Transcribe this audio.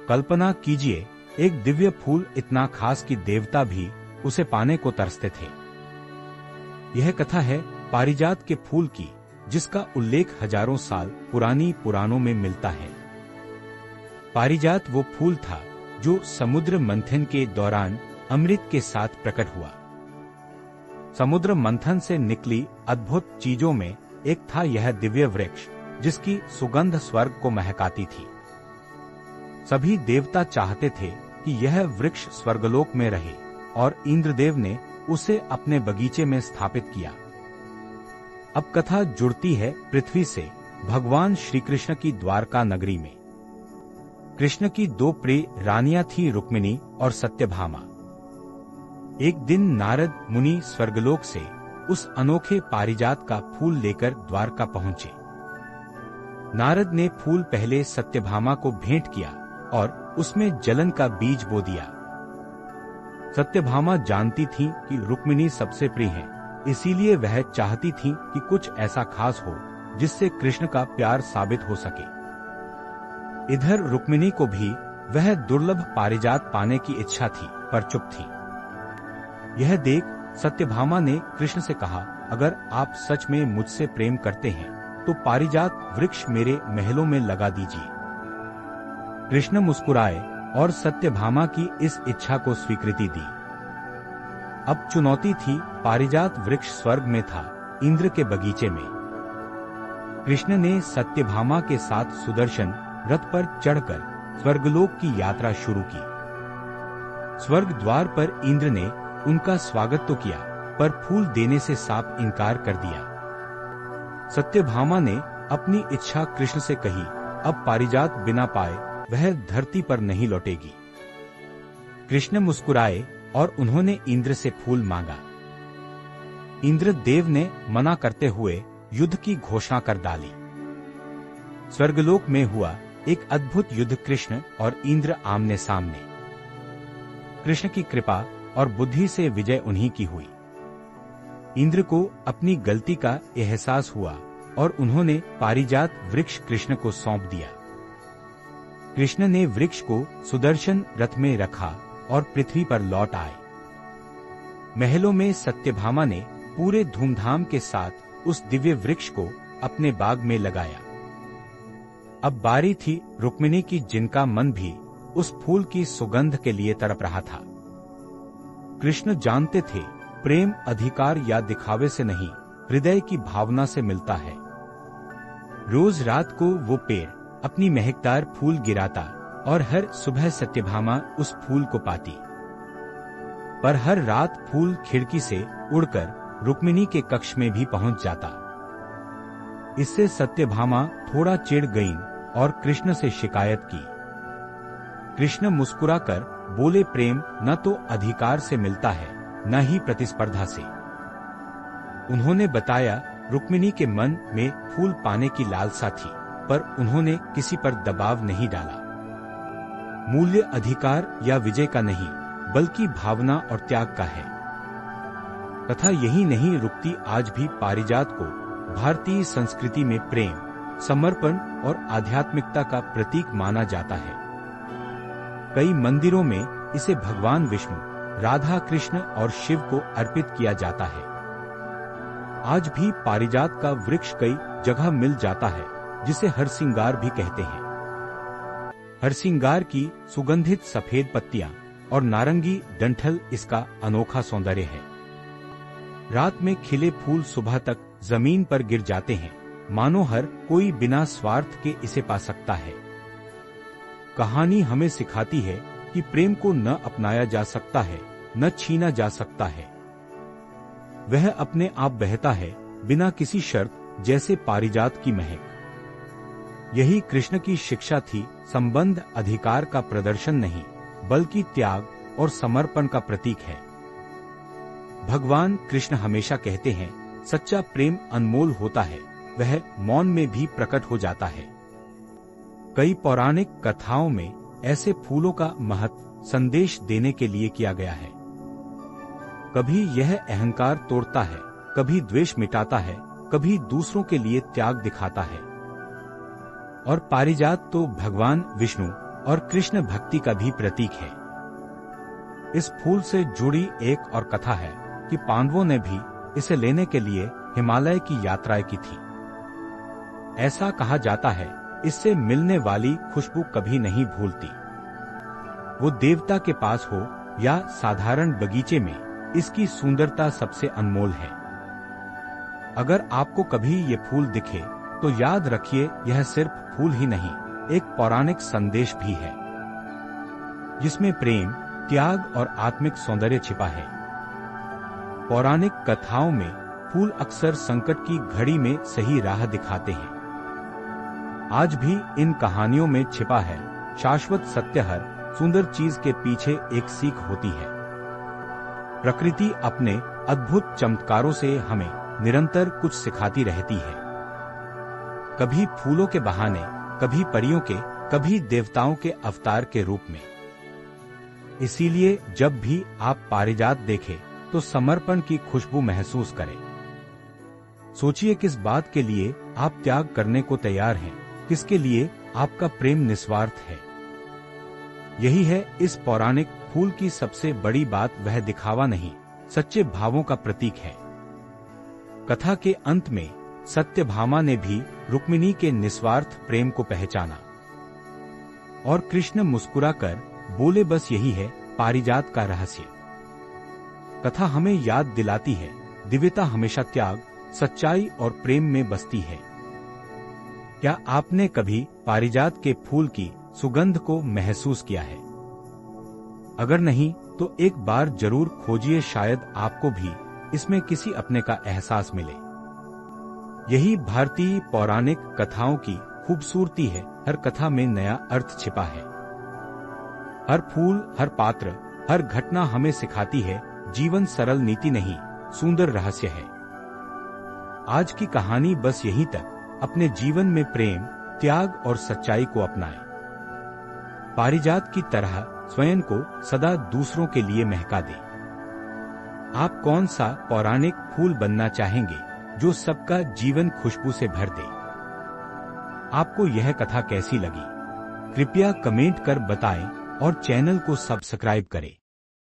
कल्पना कीजिए, एक दिव्य फूल इतना खास कि देवता भी उसे पाने को तरसते थे। यह कथा है पारिजात के फूल की, जिसका उल्लेख हजारों साल पुरानी पुराणों में मिलता है। पारिजात वो फूल था जो समुद्र मंथन के दौरान अमृत के साथ प्रकट हुआ। समुद्र मंथन से निकली अद्भुत चीजों में एक था यह दिव्य वृक्ष, जिसकी सुगंध स्वर्ग को महकाती थी। सभी देवता चाहते थे कि यह वृक्ष स्वर्गलोक में रहे, और इंद्रदेव ने उसे अपने बगीचे में स्थापित किया। अब कथा जुड़ती है पृथ्वी से भगवान श्री कृष्ण की द्वारका नगरी में। कृष्ण की दो प्रिय रानियां थी, रुक्मिणी और सत्यभामा। एक दिन नारद मुनि स्वर्गलोक से उस अनोखे पारिजात का फूल लेकर द्वारका पहुंचे। नारद ने फूल पहले सत्यभामा को भेंट किया और उसमें जलन का बीज बो दिया। सत्यभामा जानती थी कि रुक्मिणी सबसे प्रिय है, इसीलिए वह चाहती थी कि कुछ ऐसा खास हो जिससे कृष्ण का प्यार साबित हो सके। इधर रुक्मिणी को भी वह दुर्लभ पारिजात पाने की इच्छा थी, पर चुप थी। यह देख सत्यभामा ने कृष्ण से कहा, अगर आप सच में मुझसे प्रेम करते हैं तो पारिजात वृक्ष मेरे महलों में लगा दीजिए। कृष्ण मुस्कुराए और सत्यभामा की इस इच्छा को स्वीकृति दी। अब चुनौती थी, पारिजात वृक्ष स्वर्ग में था, इंद्र के बगीचे में। कृष्ण ने सत्यभामा के साथ सुदर्शन रथ पर चढ़कर स्वर्गलोक की यात्रा शुरू की। स्वर्ग द्वार पर इंद्र ने उनका स्वागत तो किया, पर फूल देने से साफ इनकार कर दिया। सत्यभामा ने अपनी इच्छा कृष्ण से कही, अब पारिजात बिना पाए वह धरती पर नहीं लौटेगी। कृष्ण मुस्कुराए और उन्होंने इंद्र से फूल मांगा। इंद्र देव ने मना करते हुए युद्ध की घोषणा कर डाली। स्वर्गलोक में हुआ एक अद्भुत युद्ध, कृष्ण और इंद्र आमने सामने। कृष्ण की कृपा और बुद्धि से विजय उन्हीं की हुई। इंद्र को अपनी गलती का एहसास हुआ और उन्होंने पारिजात वृक्ष कृष्ण को सौंप दिया। कृष्ण ने वृक्ष को सुदर्शन रथ में रखा और पृथ्वी पर लौट आए। महलों में सत्यभामा ने पूरे धूमधाम के साथ उस दिव्य वृक्ष को अपने बाग में लगाया। अब बारी थी रुक्मिणी की, जिनका मन भी उस फूल की सुगंध के लिए तड़प रहा था। कृष्ण जानते थे, प्रेम अधिकार या दिखावे से नहीं, हृदय की भावना से मिलता है। रोज रात को वो पेड़ अपनी महकदार फूल गिराता और हर सुबह सत्यभामा उस फूल को पाती। पर हर रात फूल खिड़की से उड़कर रुक्मिणी के कक्ष में भी पहुंच जाता। इससे सत्यभामा थोड़ा चिढ़ गईं और कृष्ण से शिकायत की। कृष्ण मुस्कुराकर बोले, प्रेम न तो अधिकार से मिलता है, न ही प्रतिस्पर्धा से। उन्होंने बताया, रुक्मिणी के मन में फूल पाने की लालसा थी, पर उन्होंने किसी पर दबाव नहीं डाला। मूल्य अधिकार या विजय का नहीं, बल्कि भावना और त्याग का है। तथा यही नहीं रुकती, आज भी पारिजात को भारतीय संस्कृति में प्रेम, समर्पण और आध्यात्मिकता का प्रतीक माना जाता है। कई मंदिरों में इसे भगवान विष्णु, राधा कृष्ण और शिव को अर्पित किया जाता है। आज भी पारिजात का वृक्ष कई जगह मिल जाता है, जिसे हरसिंगार भी कहते हैं। हरसिंगार की सुगंधित सफेद पत्तियां और नारंगी डंठल इसका अनोखा सौंदर्य है। रात में खिले फूल सुबह तक जमीन पर गिर जाते हैं, मानो हर कोई बिना स्वार्थ के इसे पा सकता है। कहानी हमें सिखाती है कि प्रेम को न अपनाया जा सकता है, न छीना जा सकता है। वह अपने आप बहता है, बिना किसी शर्त, जैसे पारिजात की महक। यही कृष्ण की शिक्षा थी, संबंध अधिकार का प्रदर्शन नहीं, बल्कि त्याग और समर्पण का प्रतीक है। भगवान कृष्ण हमेशा कहते हैं, सच्चा प्रेम अनमोल होता है, वह मौन में भी प्रकट हो जाता है। कई पौराणिक कथाओं में ऐसे फूलों का महत्व संदेश देने के लिए किया गया है। कभी यह अहंकार तोड़ता है, कभी द्वेष मिटाता है, कभी दूसरों के लिए त्याग दिखाता है। और पारिजात तो भगवान विष्णु और कृष्ण भक्ति का भी प्रतीक है। इस फूल से जुड़ी एक और कथा है कि पांडवों ने भी इसे लेने के लिए हिमालय की यात्राएं की थी। ऐसा कहा जाता है, इससे मिलने वाली खुशबू कभी नहीं भूलती। वो देवता के पास हो या साधारण बगीचे में, इसकी सुंदरता सबसे अनमोल है। अगर आपको कभी ये फूल दिखे तो याद रखिए, यह सिर्फ फूल ही नहीं, एक पौराणिक संदेश भी है, जिसमें प्रेम, त्याग और आत्मिक सौंदर्य छिपा है। पौराणिक कथाओं में फूल अक्सर संकट की घड़ी में सही राह दिखाते हैं। आज भी इन कहानियों में छिपा है शाश्वत सत्य, हर सुंदर चीज के पीछे एक सीख होती है। प्रकृति अपने अद्भुत चमत्कारों से हमें निरंतर कुछ सिखाती रहती है, कभी फूलों के बहाने, कभी परियों के, कभी देवताओं के अवतार के रूप में। इसीलिए जब भी आप पारिजात देखें तो समर्पण की खुशबू महसूस करें। सोचिए किस बात के लिए आप त्याग करने को तैयार हैं, किसके लिए आपका प्रेम निस्वार्थ है। यही है इस पौराणिक फूल की सबसे बड़ी बात, वह दिखावा नहीं, सच्चे भावों का प्रतीक है। कथा के अंत में सत्यभामा ने भी रुक्मिणी के निस्वार्थ प्रेम को पहचाना और कृष्ण मुस्कुराकर बोले, बस यही है पारिजात का रहस्य। कथा हमें याद दिलाती है, दिव्यता हमेशा त्याग, सच्चाई और प्रेम में बसती है। क्या आपने कभी पारिजात के फूल की सुगंध को महसूस किया है? अगर नहीं तो एक बार जरूर खोजिए, शायद आपको भी इसमें किसी अपने का एहसास मिले। यही भारतीय पौराणिक कथाओं की खूबसूरती है, हर कथा में नया अर्थ छिपा है। हर फूल, हर पात्र, हर घटना हमें सिखाती है, जीवन सरल नीति नहीं, सुंदर रहस्य है। आज की कहानी बस यहीं तक। अपने जीवन में प्रेम, त्याग और सच्चाई को अपनाएं। पारिजात की तरह स्वयं को सदा दूसरों के लिए महका दें। आप कौन सा पौराणिक फूल बनना चाहेंगे जो सबका जीवन खुशबू से भर दे? आपको यह कथा कैसी लगी? कृपया कमेंट कर बताएं और चैनल को सब्सक्राइब करें।